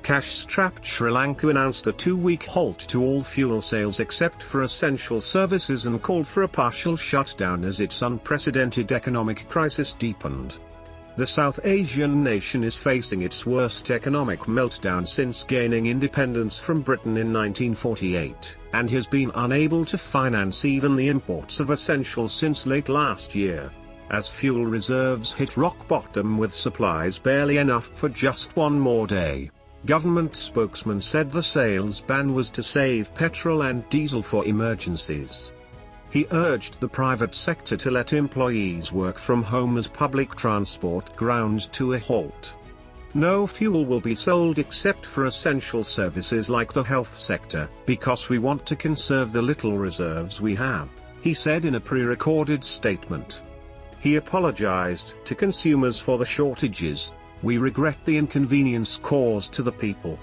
Cash-strapped Sri Lanka announced a 2-week halt to all fuel sales except for essential services and called for a partial shutdown as its unprecedented economic crisis deepened. The South Asian nation is facing its worst economic meltdown since gaining independence from Britain in 1948, and has been unable to finance even the imports of essentials since late last year. As fuel reserves hit rock bottom with supplies barely enough for just one more day. Government spokesman said the sales ban was to save petrol and diesel for emergencies. He urged the private sector to let employees work from home as public transport ground to a halt. No fuel will be sold except for essential services like the health sector, because we want to conserve the little reserves we have, he said in a pre-recorded statement. He apologized to consumers for the shortages. We regret the inconvenience caused to the people.